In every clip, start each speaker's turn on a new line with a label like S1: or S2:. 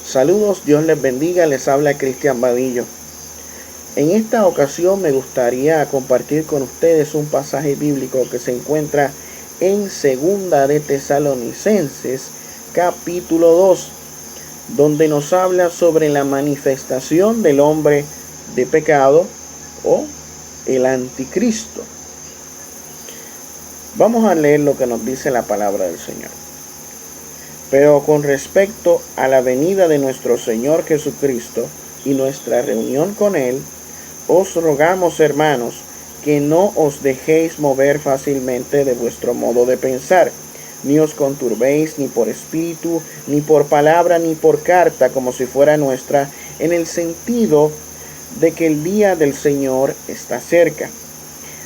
S1: Saludos, Dios les bendiga, les habla Cristian Vadillo. En esta ocasión me gustaría compartir con ustedes un pasaje bíblico que se encuentra en Segunda de Tesalonicenses, capítulo 2, donde nos habla sobre la manifestación del hombre de pecado o el anticristo. Vamos a leer lo que nos dice la palabra del Señor. Pero con respecto a la venida de nuestro Señor Jesucristo y nuestra reunión con Él, os rogamos, hermanos, que no os dejéis mover fácilmente de vuestro modo de pensar, ni os conturbéis ni por espíritu, ni por palabra, ni por carta, como si fuera nuestra, en el sentido de que el día del Señor está cerca.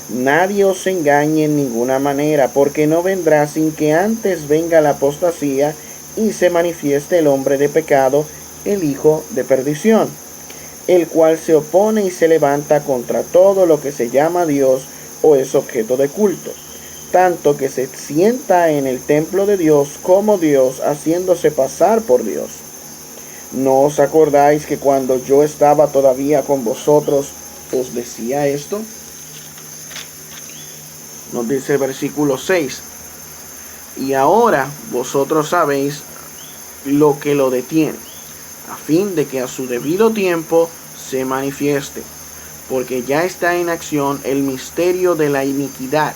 S1: Nadie os engañe en ninguna manera, porque no vendrá sin que antes venga la apostasía y se manifieste el hombre de pecado, el hijo de perdición, el cual se opone y se levanta contra todo lo que se llama Dios o es objeto de culto, tanto que se sienta en el templo de Dios como Dios, haciéndose pasar por Dios. ¿No os acordáis que cuando yo estaba todavía con vosotros os decía esto? Nos dice el versículo 6. Y ahora vosotros sabéis lo que lo detiene, a fin de que a su debido tiempo se manifieste, porque ya está en acción el misterio de la iniquidad,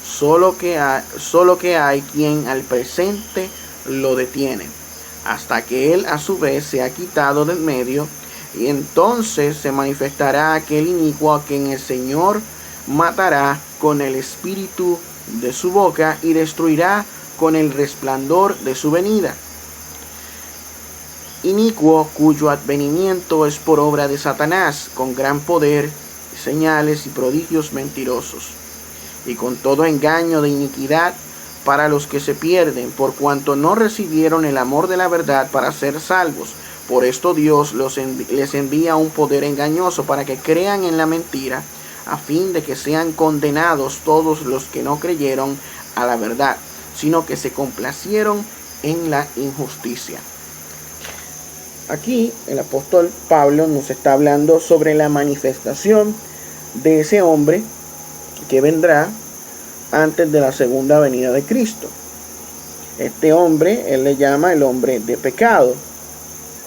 S1: solo que hay quien al presente lo detiene, hasta que él a su vez se ha quitado del medio, y entonces se manifestará aquel inicuo a quien el Señor matará con el espíritu de su boca y destruirá con el resplandor de su venida. Inicuo, cuyo advenimiento es por obra de Satanás, con gran poder, señales y prodigios mentirosos, y con todo engaño de iniquidad para los que se pierden, por cuanto no recibieron el amor de la verdad para ser salvos. Por esto Dios les envía un poder engañoso para que crean en la mentira, a fin de que sean condenados todos los que no creyeron a la verdad, sino que se complacieron en la injusticia. Aquí el apóstol Pablo nos está hablando sobre la manifestación de ese hombre que vendrá antes de la segunda venida de Cristo. Este hombre, él le llama el hombre de pecado,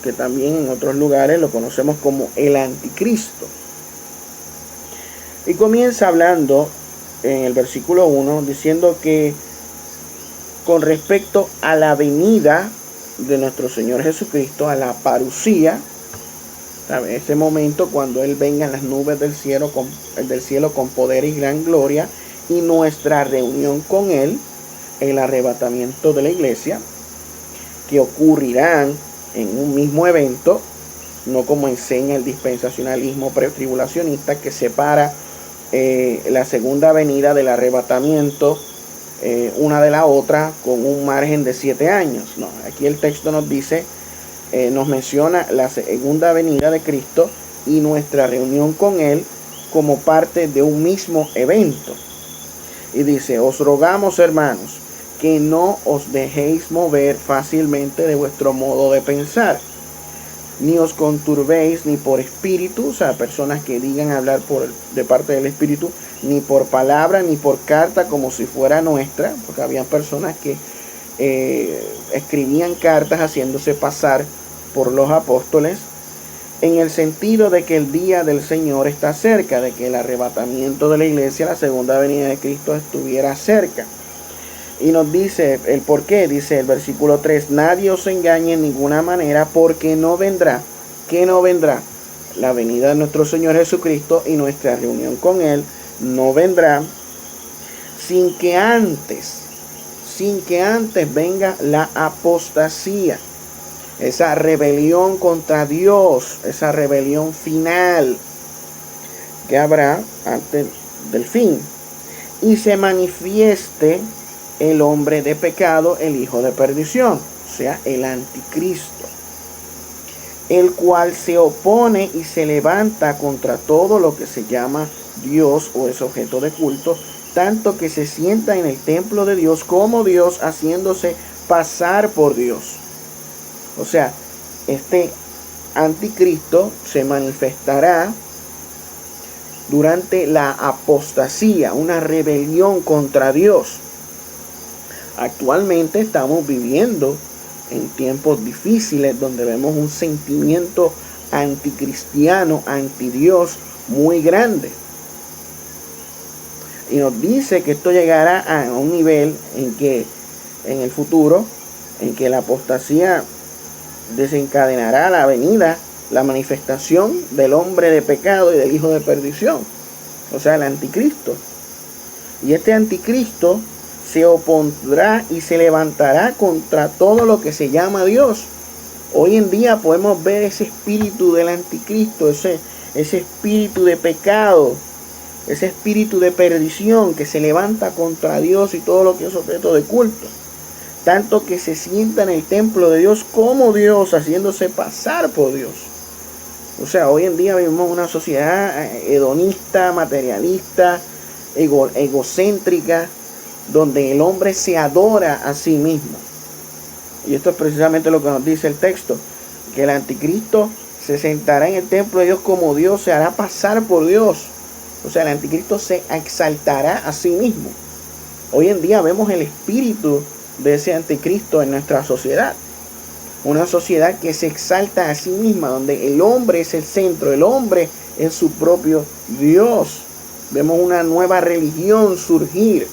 S1: que también en otros lugares lo conocemos como el anticristo. Y comienza hablando en el versículo 1 diciendo que con respecto a la venida de nuestro Señor Jesucristo, a la parucía, ese momento cuando Él venga en las nubes del cielo con poder y gran gloria, y nuestra reunión con Él, el arrebatamiento de la iglesia, que ocurrirán en un mismo evento, no como enseña el dispensacionalismo pretribulacionista que separa la segunda venida del arrebatamiento una de la otra con un margen de 7 años. No, aquí el texto nos dice, nos menciona la segunda venida de Cristo y nuestra reunión con Él como parte de un mismo evento. Y dice, os rogamos, hermanos, que no os dejéis mover fácilmente de vuestro modo de pensar, ni os conturbéis ni por espíritu, o sea, personas que digan hablar de parte del espíritu, ni por palabra, ni por carta, como si fuera nuestra, porque había personas que escribían cartas haciéndose pasar por los apóstoles, en el sentido de que el día del Señor está cerca, de que el arrebatamiento de la iglesia, la segunda venida de Cristo, estuviera cerca. Y nos dice el por qué, dice el versículo 3, nadie os engañe en ninguna manera, porque no vendrá, que no vendrá la venida de nuestro Señor Jesucristo y nuestra reunión con Él, no vendrá sin que antes venga la apostasía, esa rebelión contra Dios, esa rebelión final que habrá antes del fin, y se manifieste el hombre de pecado, el hijo de perdición, o sea, el anticristo, el cual se opone y se levanta contra todo lo que se llama Dios o es objeto de culto, tanto que se sienta en el templo de Dios como Dios, haciéndose pasar por Dios. O sea, este anticristo se manifestará durante la apostasía, una rebelión contra Dios. Actualmente estamos viviendo en tiempos difíciles donde vemos un sentimiento anticristiano, antidios muy grande. Y nos dice que esto llegará a un nivel en que en el futuro, en que la apostasía desencadenará la venida, la manifestación del hombre de pecado y del hijo de perdición, o sea, el anticristo. Y este anticristo se opondrá y se levantará contra todo lo que se llama Dios. Hoy en día podemos ver ese espíritu del anticristo, ese espíritu de pecado, ese espíritu de perdición que se levanta contra Dios y todo lo que es objeto de culto. Tanto que se sienta en el templo de Dios como Dios, haciéndose pasar por Dios. O sea, hoy en día vivimos una sociedad hedonista, materialista, egocéntrica, donde el hombre se adora a sí mismo. Y esto es precisamente lo que nos dice el texto, que el anticristo se sentará en el templo de Dios como Dios, se hará pasar por Dios. O sea, el anticristo se exaltará a sí mismo. Hoy en día vemos el espíritu de ese anticristo en nuestra sociedad. Una sociedad que se exalta a sí misma, donde el hombre es el centro, el hombre es su propio Dios. Vemos una nueva religión surgir,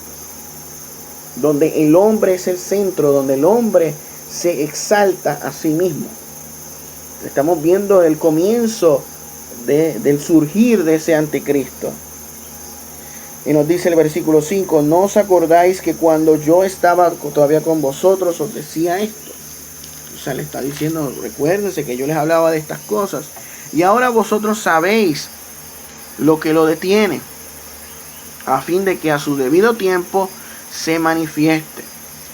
S1: donde el hombre es el centro, donde el hombre se exalta a sí mismo. Estamos viendo el comienzo del surgir de ese anticristo. Y nos dice el versículo 5, ¿no os acordáis que cuando yo estaba todavía con vosotros os decía esto? O sea, le está diciendo, recuérdense que yo les hablaba de estas cosas. Y ahora vosotros sabéis lo que lo detiene, a fin de que a su debido tiempo se manifieste.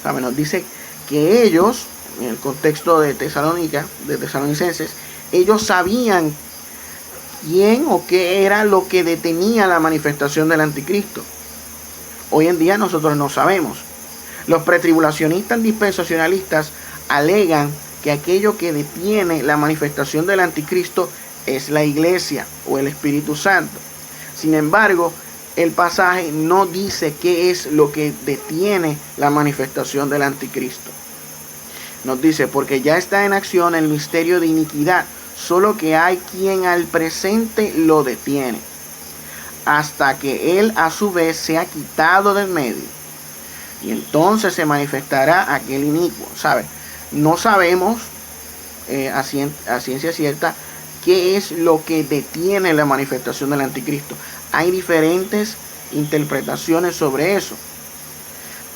S1: ¿Sabe? Nos dice que ellos, en el contexto de Tesalonicenses, ellos sabían quién o qué era lo que detenía la manifestación del anticristo. Hoy en día nosotros no sabemos. Los pretribulacionistas dispensacionalistas alegan que aquello que detiene la manifestación del anticristo es la iglesia o el Espíritu Santo. Sin embargo, el pasaje no dice qué es lo que detiene la manifestación del anticristo. Nos dice, porque ya está en acción el misterio de iniquidad, solo que hay quien al presente lo detiene, hasta que él a su vez sea quitado del medio. Y entonces se manifestará aquel inicuo. ¿Sabe? No sabemos a ciencia cierta qué es lo que detiene la manifestación del anticristo. Hay diferentes interpretaciones sobre eso.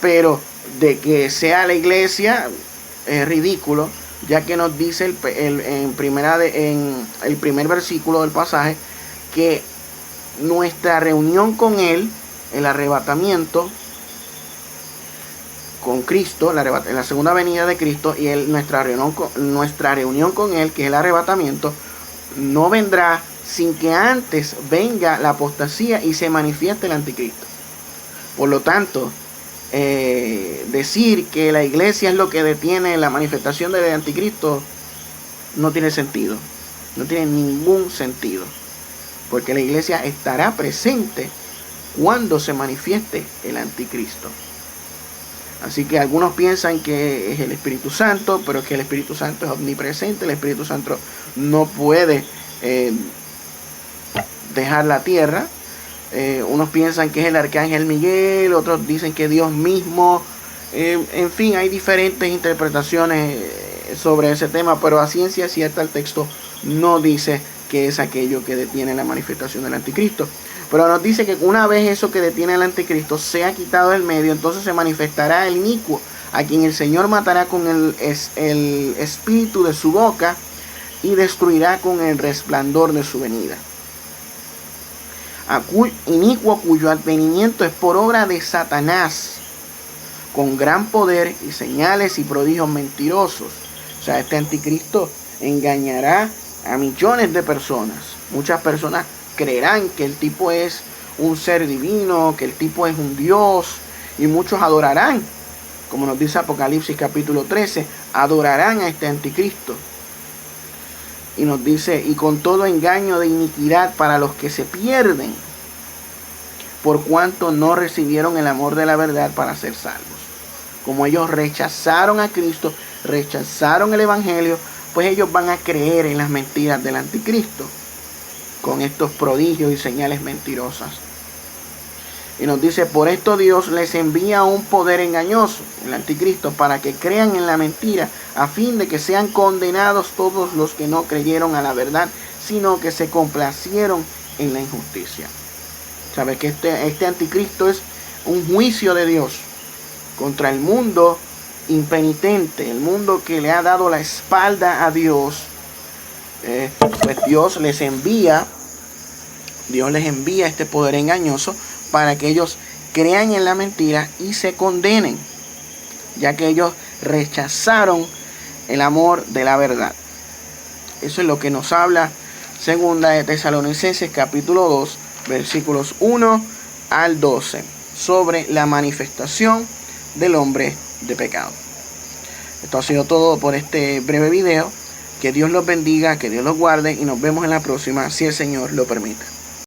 S1: Pero de que sea la iglesia es ridículo, ya que nos dice en el primer versículo del pasaje que nuestra reunión con Él, el arrebatamiento con Cristo, en la segunda venida de Cristo, y nuestra reunión con Él, que es el arrebatamiento, no vendrá sin que antes venga la apostasía y se manifieste el anticristo. Por lo tanto, decir que la iglesia es lo que detiene la manifestación del anticristo no tiene sentido, no tiene ningún sentido, porque la iglesia estará presente cuando se manifieste el anticristo. Así que algunos piensan que es el Espíritu Santo, pero es que el Espíritu Santo es omnipresente. El Espíritu Santo no puede dejar la tierra. Unos piensan que es el arcángel Miguel, otros dicen que Dios mismo. En fin, hay diferentes interpretaciones sobre ese tema, pero a ciencia cierta el texto no dice que es aquello que detiene la manifestación del anticristo. Pero nos dice que una vez eso que detiene al anticristo sea quitado del medio, entonces se manifestará el inicuo, a quien el Señor matará con el espíritu de su boca y destruirá con el resplandor de su venida. Inicuo cuyo advenimiento es por obra de Satanás, con gran poder y señales y prodigios mentirosos. O sea, este anticristo engañará a millones de personas. Muchas personas creerán que el tipo es un ser divino, que el tipo es un Dios, y muchos adorarán, como nos dice Apocalipsis capítulo 13, adorarán a este anticristo. Y nos dice, y con todo engaño de iniquidad para los que se pierden, por cuanto no recibieron el amor de la verdad para ser salvos. Como ellos rechazaron a Cristo, rechazaron el Evangelio, pues ellos van a creer en las mentiras del anticristo, con estos prodigios y señales mentirosas. Y nos dice, por esto Dios les envía un poder engañoso, el anticristo, para que crean en la mentira, a fin de que sean condenados todos los que no creyeron a la verdad, sino que se complacieron en la injusticia. ¿Sabe que este anticristo es un juicio de Dios contra el mundo impenitente, el mundo que le ha dado la espalda a Dios? Pues Dios les envía este poder engañoso para que ellos crean en la mentira y se condenen, ya que ellos rechazaron el amor de la verdad. Eso es lo que nos habla Segunda de Tesalonicenses capítulo 2, versículos 1 al 12, sobre la manifestación del hombre de pecado. Esto ha sido todo por este breve video. Que Dios los bendiga, que Dios los guarde y nos vemos en la próxima, si el Señor lo permite.